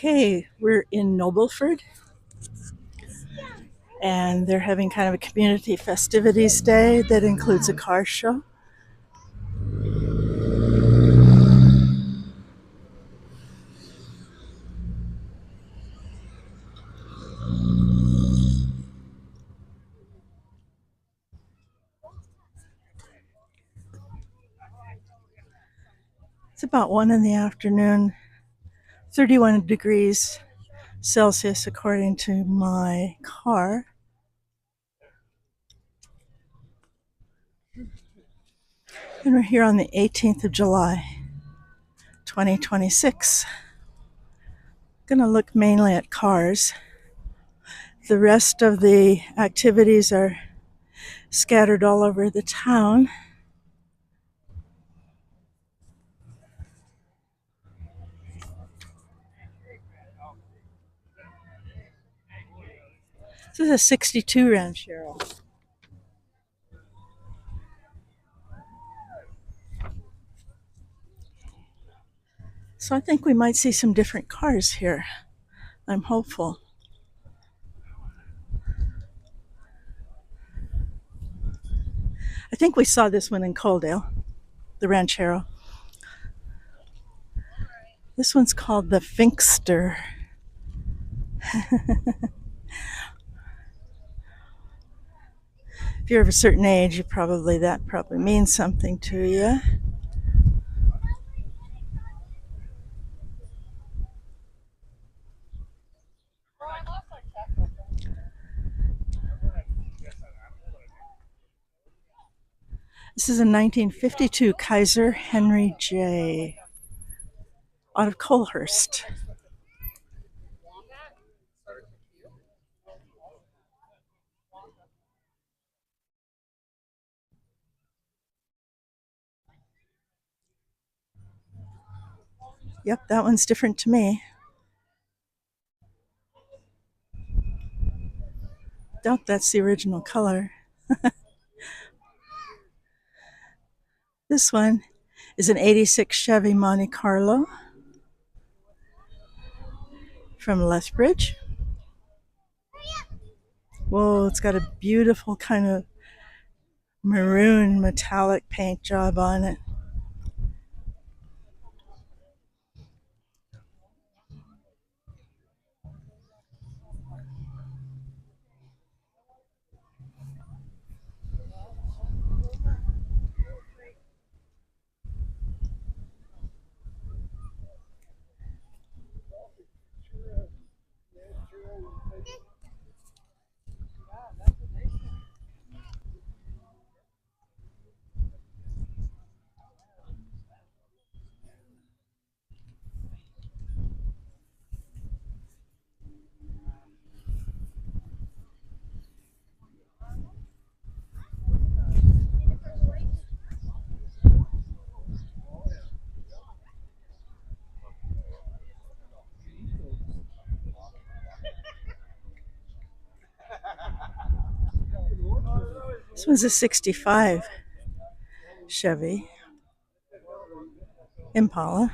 Okay, we're in Nobleford, and they're having kind of a community festivities day that includes a car show. It's about 1 in the afternoon, 31 degrees Celsius according to my car. And we're here on the 18th of July, 2026. Gonna look mainly at cars. The rest of the activities are scattered all over the town. This is a 62 Ranchero. So I think we might see some different cars here. I'm hopeful. I think we saw this one in Coaldale, the Ranchero. This one's called the Finkster. If you're of a certain age, that probably means something to you. This is a 1952 Kaiser Henry J. out of Colehurst. Yep, that one's different to me. Doubt that's the original color. This one is an 86 Chevy Monte Carlo from Lethbridge. Whoa, it's got a beautiful kind of maroon metallic paint job on it. This one's a 65 Chevy Impala.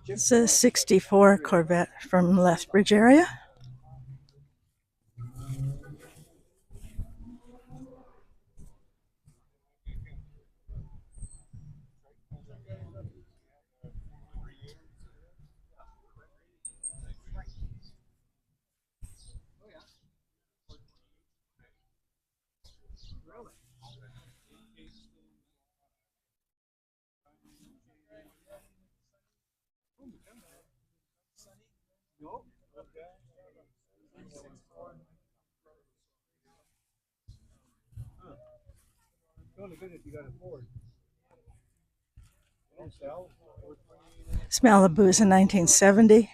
It's a 64 Corvette from Lethbridge area. This Malibu is a 1970.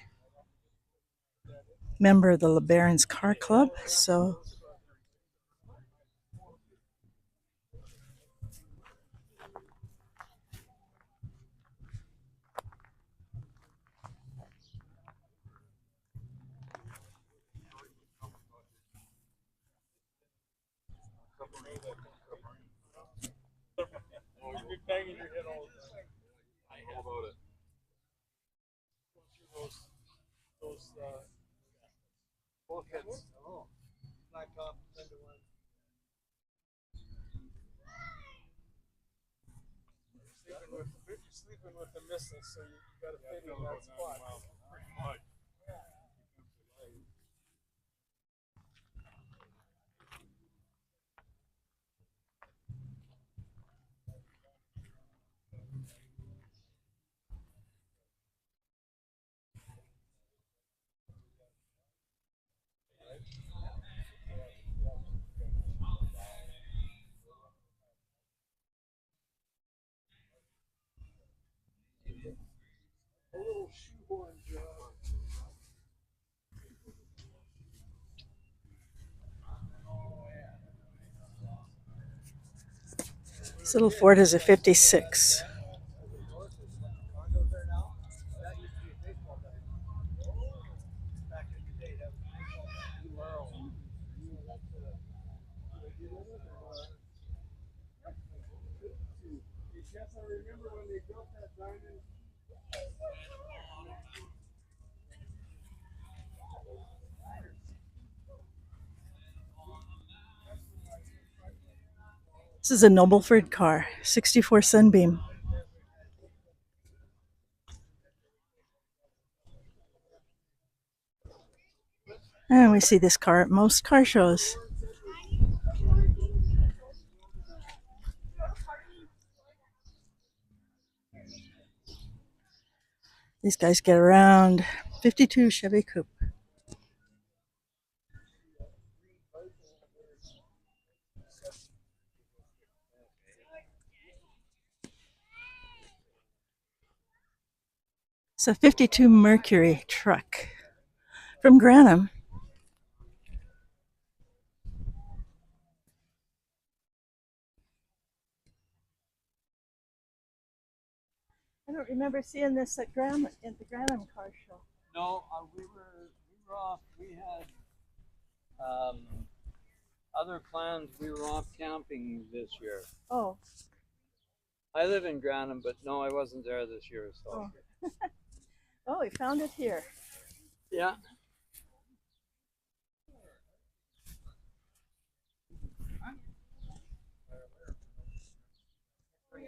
Member of the LeBaron's Car Club. So this little Ford is a 56. This is a Nobleford car, 64 Sunbeam. And we see this car at most car shows. These guys get around. 52 Chevy Coupe. It's a 52 Mercury truck from Granham. I don't remember seeing this at the Granham car show. No, we were off. We had other plans. We were off camping this year. Oh. I live in Granham, but no, I wasn't there this year. So. Oh. Oh, we found it here. Yeah. We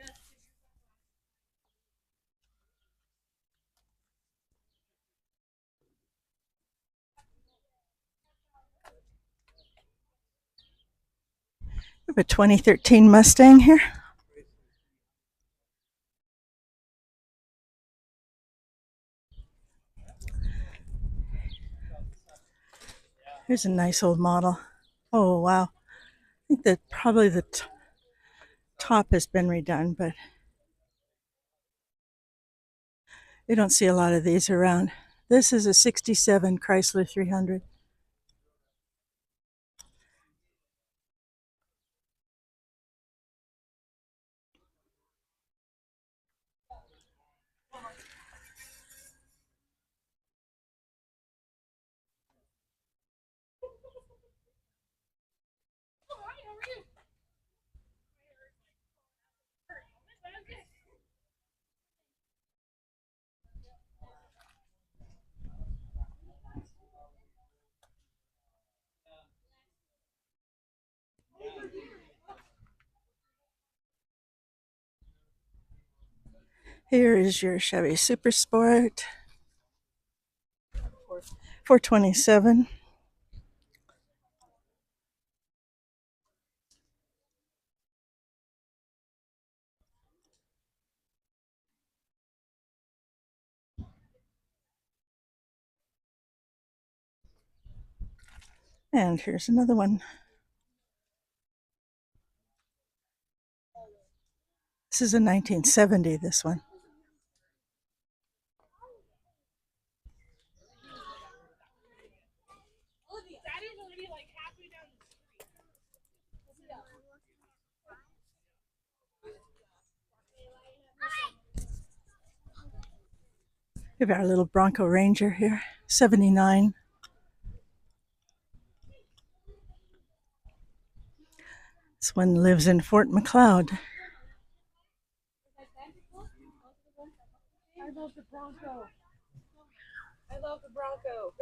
have a 2013 Mustang here. Here's a nice old model. Oh, wow. I think that probably the top has been redone, but we don't see a lot of these around. This is a 67 Chrysler 300. Here is your Chevy Super Sport 427. And here's another one. This is a 1970, this one. We have our little Bronco Ranger here, 79. This one lives in Fort McLeod. I love the Bronco. I love the Bronco.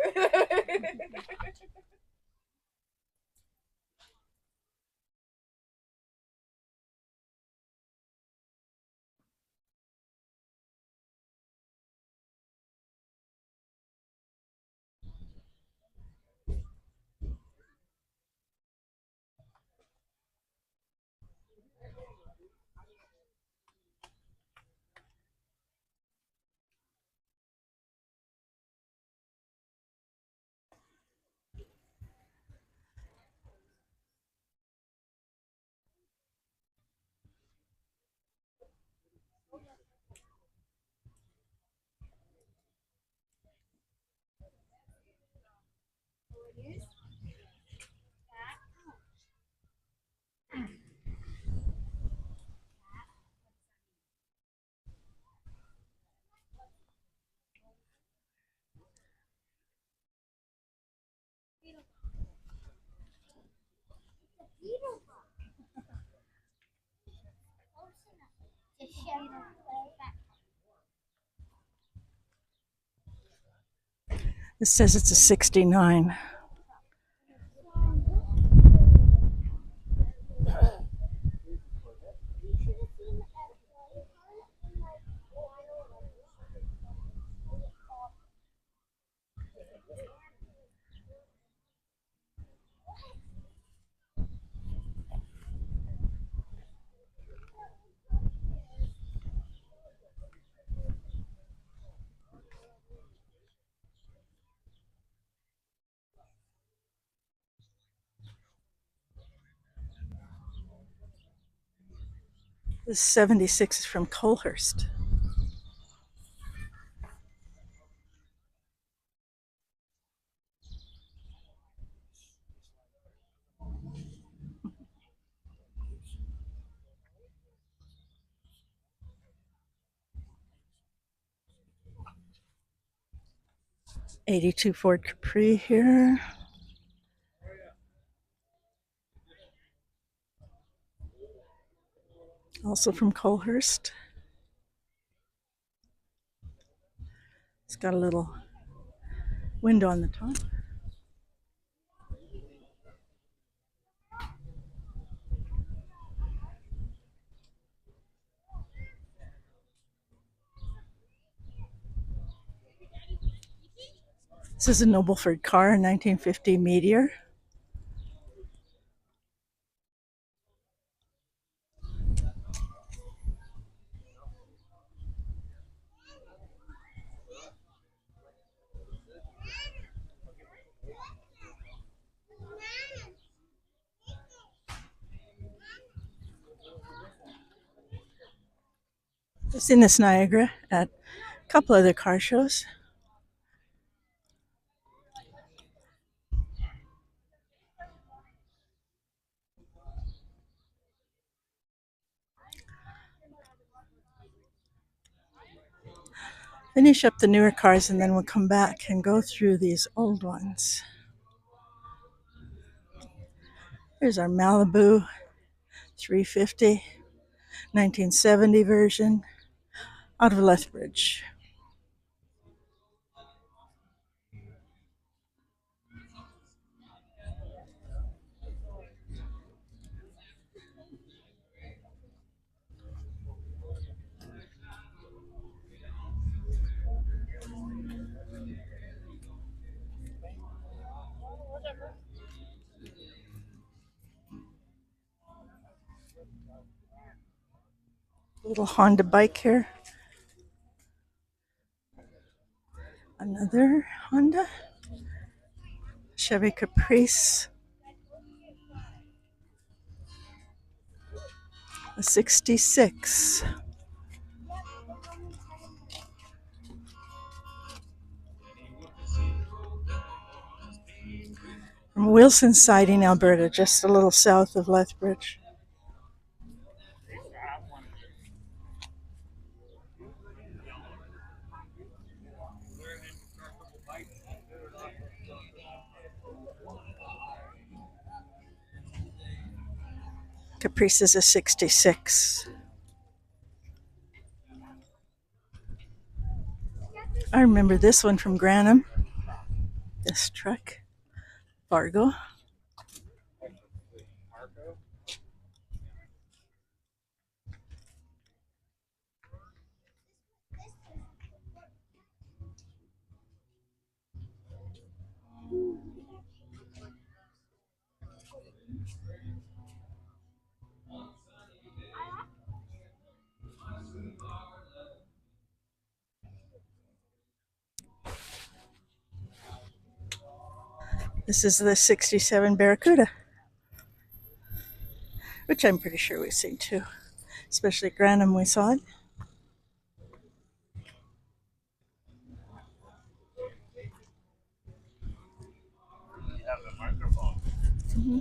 It says it's a 69. This 76 is from Colhurst. '82 Ford Capri here. Also from Colhurst. It's got a little window on the top. This is a Nobleford car, a 1950 Meteor. I've seen this Niagara at a couple other car shows. Finish up the newer cars and then we'll come back and go through these old ones. Here's our Malibu 350, 1970 version, out of Lethbridge. Little Honda bike here. Another Honda. Chevy Caprice. A 66. From Wilson Siding, Alberta, just a little south of Lethbridge. Caprice is a 66. I remember this one from Granham. This truck. Fargo. This is the 67 Barracuda, which I'm pretty sure we've seen too, especially at Granham we saw it. Mm-hmm.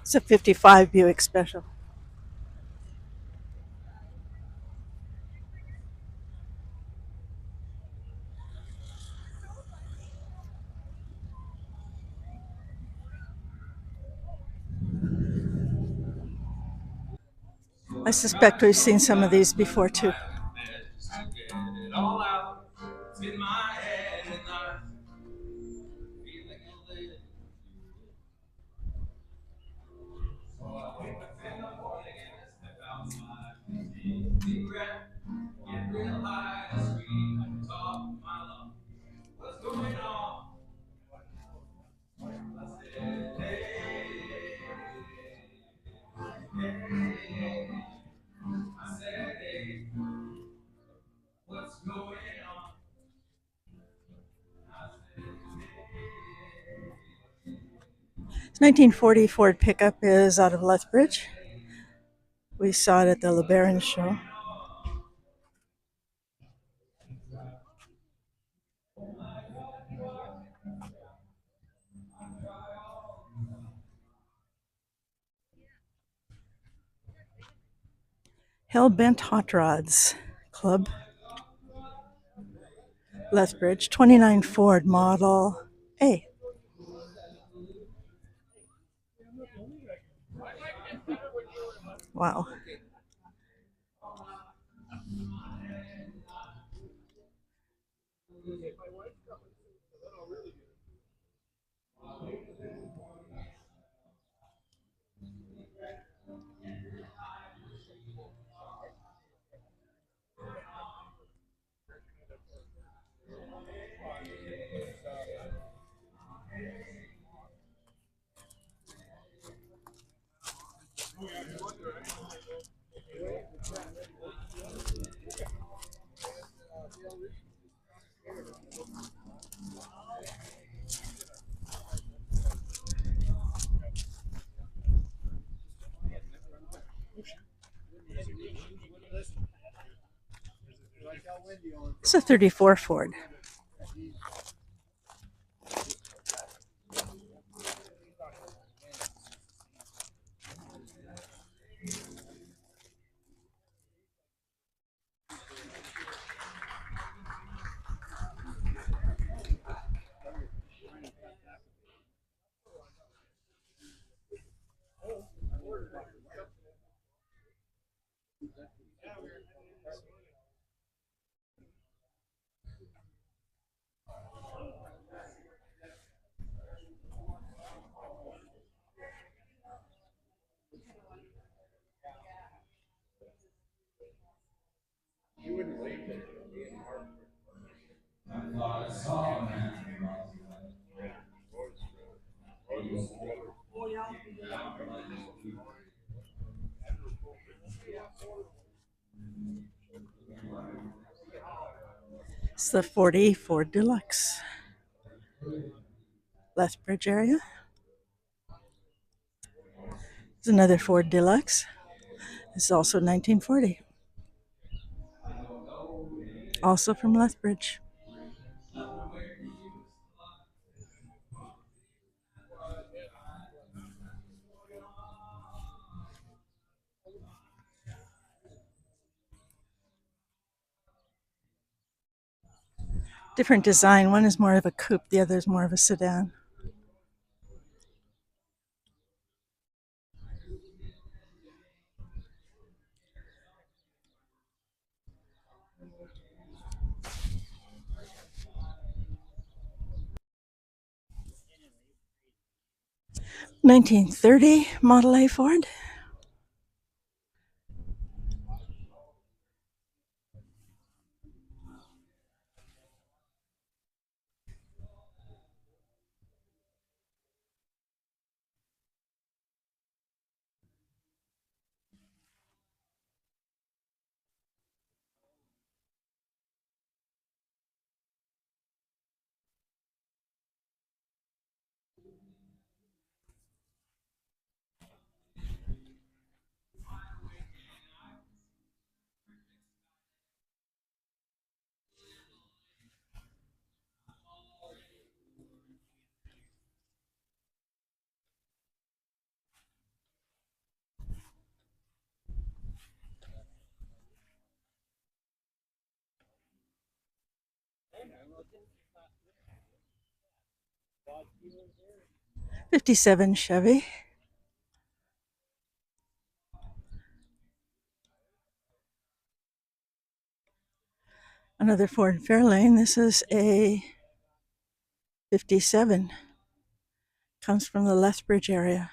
It's a 55 Buick Special. I suspect we've seen some of these before too. This 1940 Ford pickup is out of Lethbridge. We saw it at the LeBaron show. Hellbent Hot Rods Club, Lethbridge, 29 Ford Model A. Wow. It's a 34 Ford. It's the 40 Ford Deluxe. Lethbridge area. It's another Ford Deluxe. It's also 1940. Also from Lethbridge. Different design. One is more of a coupe, the other is more of a sedan. (1930) Model A Ford. '57 Chevy. Another Ford Fairlane. This is a '57. Comes from the Lethbridge area.